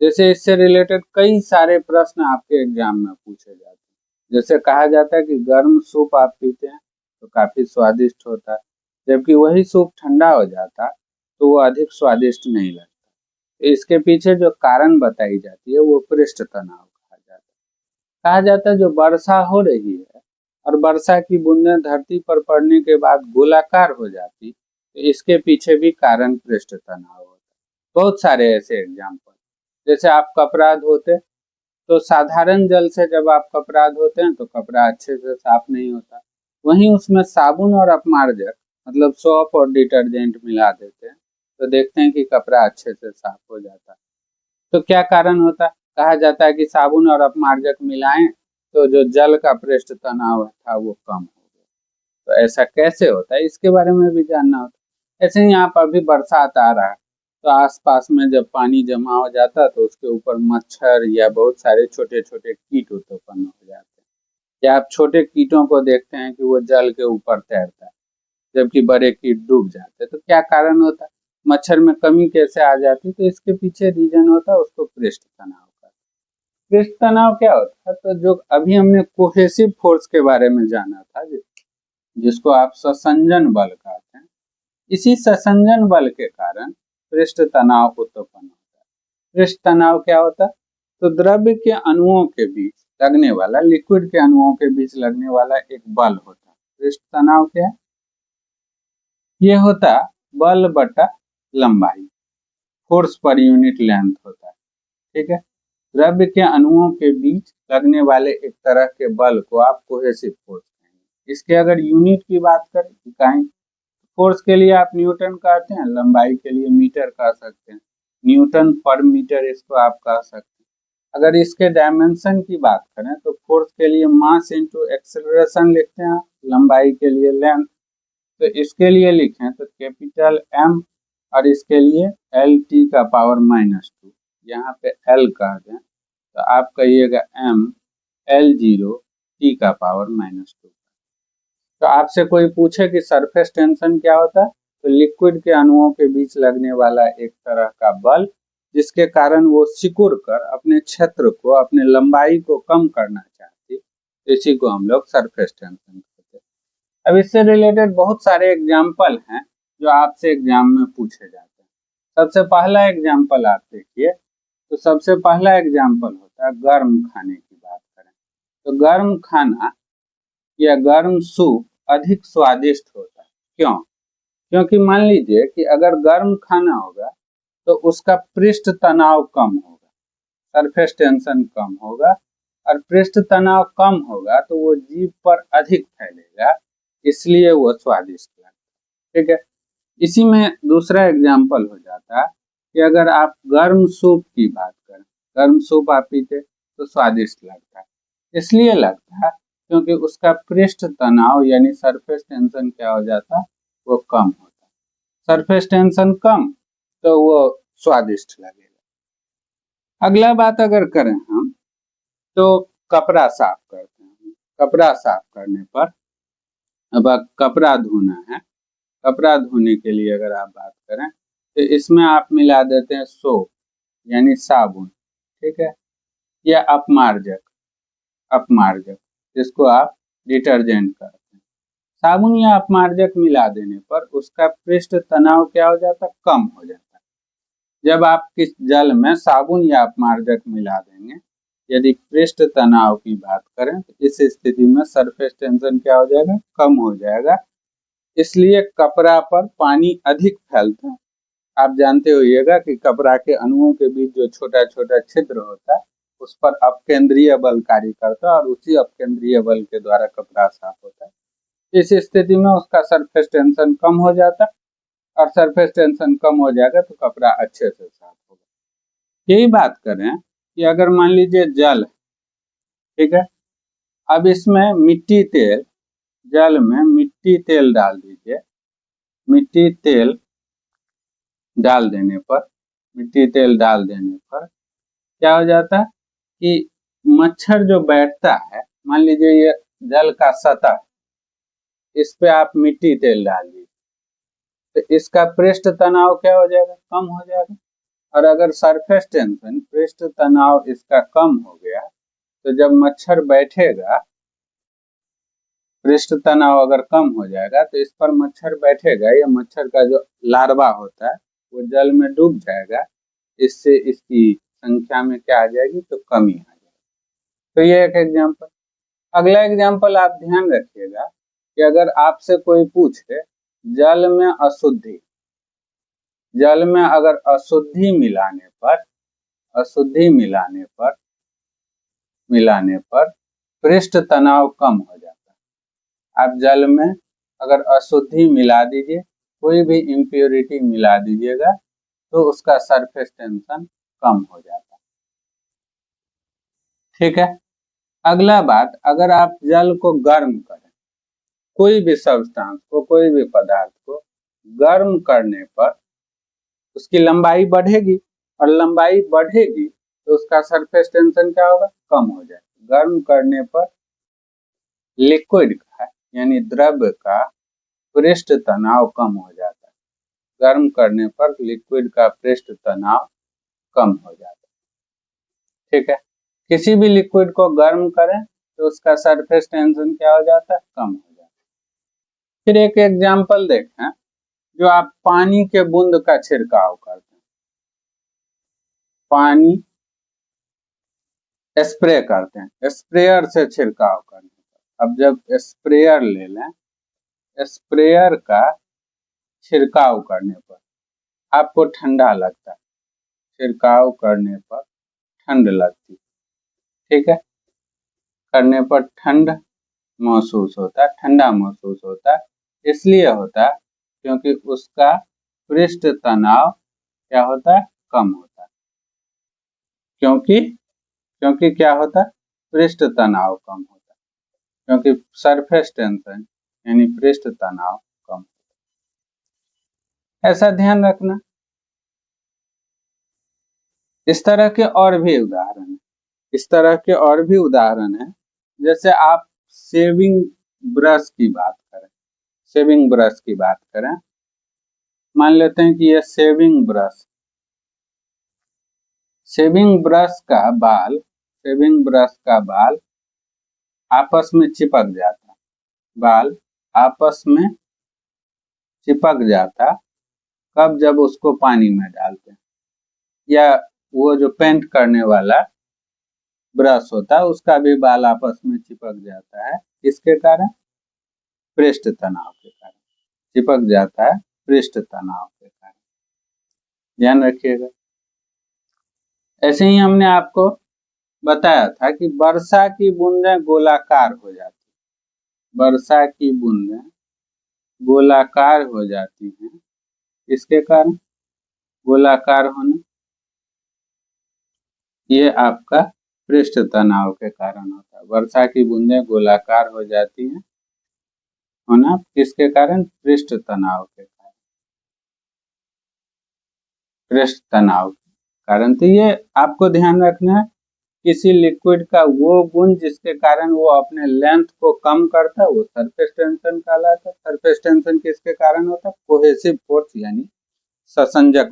जैसे इससे रिलेटेड कई सारे प्रश्न आपके एग्जाम में पूछे जाते हैं। जैसे कहा जाता है कि गर्म सूप आप पीते हैं तो काफी स्वादिष्ट होता है, जबकि वही सूप ठंडा हो जाता तो वो अधिक स्वादिष्ट नहीं लगता। तो इसके पीछे जो कारण बताई जाती है वो पृष्ठ तनाव कहा जाता है। कहा जाता है जो वर्षा हो रही है और वर्षा की बूंदें धरती पर पड़ने के बाद गोलाकार हो जाती, तो इसके पीछे भी कारण पृष्ठ तनाव होता है। बहुत सारे ऐसे एग्जाम्पल, जैसे आप कपड़ा धोते तो साधारण जल से जब आप कपड़ा धोते हैं तो कपड़ा अच्छे से साफ नहीं होता, वहीं उसमें साबुन और अपमार्जक मतलब सोप और डिटर्जेंट मिला देते हैं तो देखते हैं कि कपड़ा अच्छे से साफ हो जाता है। तो क्या कारण होता है? कहा जाता है कि साबुन और अपमार्जक मिलाएं तो जो जल का पृष्ठ तनाव था वो कम हो गया। तो ऐसा कैसे होता है इसके बारे में भी जानना होता है। ऐसे ही आप अभी बरसात आ रहा है तो आसपास में जब पानी जमा हो जाता है तो उसके ऊपर मच्छर या बहुत सारे छोटे छोटे कीट उत्पन्न हो जाते हैं, या आप छोटे कीटों को देखते हैं कि वो जल के ऊपर तैरता है जबकि बड़े कीट डूब जाते हैं। तो क्या कारण होता है? मच्छर में कमी कैसे आ जाती है? तो इसके पीछे रीजन होता है उसको पृष्ठ तनाव का। पृष्ठ तनाव क्या होता है? तो जो अभी हमने कोहेसिव फोर्स के बारे में जाना था, जिसको आप ससंजन बल कहते हैं, इसी ससंजन बल के कारण पृष्ठ तनाव उत्पन्न होता है। पृष्ठ तनाव क्या होता है? तो द्रव्य के अणुओं के बीच लगने वाला, लिक्विड के अणुओं के बीच लगने वाला एक बल होता है। पृष्ठ तनाव क्या है? ये होता बल बटा लंबाई, फोर्स पर यूनिट लेंथ होता है। ठीक है, द्रव्य के अणुओं के बीच लगने वाले एक तरह के बल को आप कोहेसिव फोर्स कहेंगे। इसके अगर यूनिट की बात करें, इकाई, फोर्स के लिए आप न्यूटन कहते हैं, लंबाई के लिए मीटर कह सकते हैं, न्यूटन पर मीटर इसको आप कह सकते हैं। अगर इसके डायमेंशन की बात करें तो फोर्स के लिए मास इंटू एक्सेलरेशन लिखते हैं, लंबाई के लिए लेंथ। तो इसके लिए लिखें तो कैपिटल एम और इसके लिए एल टी का पावर -2, यहाँ पे एल कह दें तो आप कहिएगा एम एल 0 टी का पावर -2। तो आपसे कोई पूछे कि सरफेस टेंशन क्या होता है, तो लिक्विड के अणुओं के बीच लगने वाला एक तरह का बल जिसके कारण वो सिकुड़ कर अपने क्षेत्र को, अपने लंबाई को कम करना चाहती, इसी को हम लोग सरफेस टेंशन कहते हैं। अब इससे रिलेटेड बहुत सारे एग्जाम्पल हैं जो आपसे एग्जाम में पूछे जाते हैं। सबसे पहला एग्जाम्पल आप देखिए, तो सबसे पहला एग्जाम्पल होता है गर्म खाने की बात करें तो गर्म खाना या गर्म सूप अधिक स्वादिष्ट होता है। क्यों? क्योंकि मान लीजिए कि अगर गर्म खाना होगा तो उसका पृष्ठ तनाव कम होगा, सरफेस टेंशन कम होगा, और पृष्ठ तनाव कम होगा तो वो जीभ पर अधिक फैलेगा, इसलिए वो स्वादिष्ट लगता है। ठीक है, इसी में दूसरा एग्जाम्पल हो जाता है कि अगर आप गर्म सूप की बात करें, गर्म सूप आप पीते तो स्वादिष्ट लगता है, इसलिए लगता है क्योंकि उसका पृष्ठ तनाव यानी सरफेस टेंशन क्या हो जाता है, वो कम होता है। सरफेस टेंशन कम तो वो स्वादिष्ट लगेगा। अगला बात अगर करें हम तो कपड़ा साफ करते हैं। कपड़ा साफ करने पर अब कपड़ा धोना है, कपड़ा धोने के लिए अगर आप बात करें तो इसमें आप मिला देते हैं सोप यानी साबुन, ठीक है, या अपमार्जक, अपमार्जक जिसको आप डिटर्जेंट कहते हैं। साबुन या अपमार्जक मिला देने पर उसका पृष्ठ तनाव क्या हो जाता है, कम हो जाता है। जब आप किस जल में साबुन या अपमार्जक मिला देंगे, यदि पृष्ठ तनाव की बात करें तो इस स्थिति में सरफेस टेंशन क्या हो जाएगा, कम हो जाएगा, इसलिए कपड़ा पर पानी अधिक फैलता है। आप जानते होइएगा कि कपड़ा के अणुओं के बीच जो छोटा छोटा छिद्र होता है उस पर अपकेंद्रीय बल कार्य करता है और उसी अपकेंद्रीय बल के द्वारा कपड़ा साफ होता है। इस स्थिति में उसका सरफेस टेंशन कम हो जाता है, और सरफेस टेंशन कम हो जाएगा तो कपड़ा अच्छे से साफ होगा। यही बात करें कि अगर मान लीजिए जल, ठीक है, अब इसमें मिट्टी तेल, जल में मिट्टी तेल डाल दीजिए, मिट्टी तेल डाल देने पर, मिट्टी तेल डाल देने पर क्या हो जाता है कि मच्छर जो बैठता है, मान लीजिए ये जल का सतह, इस पे आप मिट्टी तेल डाल दीजिए तो इसका पृष्ठ तनाव क्या हो जाएगा, कम हो जाएगा, और अगर सरफेस टेंशन पृष्ठ तनाव इसका कम हो गया तो जब मच्छर बैठेगा, पृष्ठ तनाव अगर कम हो जाएगा तो इस पर मच्छर बैठेगा, या मच्छर का जो लार्वा होता है वो जल में डूब जाएगा, इससे इसकी संख्या में क्या आ जाएगी, तो कमी आ जाएगी। तो ये एक एग्जाम्पल। अगला एग्जाम्पल आप ध्यान रखिएगा कि अगर आपसे कोई पूछे जल में अशुद्धि, जल में अगर अशुद्धि मिलाने पर पृष्ठ तनाव कम हो जाता है। आप जल में अगर अशुद्धि मिला दीजिए, कोई भी इम्प्योरिटी मिला दीजिएगा तो उसका सरफेस टेंशन कम हो जाता है। ठीक है। अगला बात, अगर आप जल को गर्म करें, कोई भी सब्सटेंस को, कोई भी पदार्थ को गर्म करने पर उसकी लंबाई बढ़ेगी, और लंबाई बढ़ेगी तो उसका सरफेस टेंशन क्या होगा, कम हो जाएगा। गर्म करने पर लिक्विड का यानी द्रव्य का पृष्ठ तनाव कम हो जाता है। गर्म करने पर लिक्विड का पृष्ठ तनाव कम हो जाता है। ठीक है। किसी भी लिक्विड को गर्म करें तो उसका सरफेस टेंशन क्या हो जाता है, कम हो जाता है। फिर एक एग्जांपल देखें, जो आप पानी के बूंद का छिड़काव करते हैं, पानी स्प्रे करते हैं, स्प्रेयर से छिड़काव करने पर, अब जब स्प्रेयर ले लें, स्प्रेयर का छिड़काव करने पर आपको ठंडा लगता है, छिड़काव करने पर ठंड लगती, ठीक है, करने पर ठंड महसूस होता है, ठंडा महसूस होता है। इसलिए होता है क्योंकि उसका पृष्ठ तनाव क्या होता है, कम होता है। क्योंकि क्या होता है, पृष्ठ तनाव कम होता है, क्योंकि सरफेस टेंशन यानी पृष्ठ तनाव कम होता है। ऐसा ध्यान रखना। इस तरह के और भी उदाहरण है, जैसे आप शेविंग ब्रश की बात करें, मान लेते हैं कि यह शेविंग ब्रश का बाल आपस में चिपक जाता, कब, जब उसको पानी में डालते हैं, या वो जो पेंट करने वाला ब्रश होता है उसका भी बाल आपस में चिपक जाता है। किसके कारण, पृष्ठ तनाव के कारण चिपक जाता है, पृष्ठ तनाव के कारण। ध्यान रखिएगा। ऐसे ही हमने आपको बताया था कि वर्षा की बूंदें गोलाकार हो जाती हैं, इसके कारण गोलाकार होना, ये आपका पृष्ठ तनाव के कारण होता है। वर्षा की बूंदें गोलाकार हो जाती हैं, होना किसके कारण, पृष्ठ तनाव के कारण, तो ये आपको ध्यान रखना है। किसी लिक्विड का वो गुण जिसके कारण वो अपने लेंथ को कम करता है वो सरफेस टेंशन कहलाता है। सरफेस टेंशन किसके कारण होता है, कोहेसिव फोर्स यानी ससंजक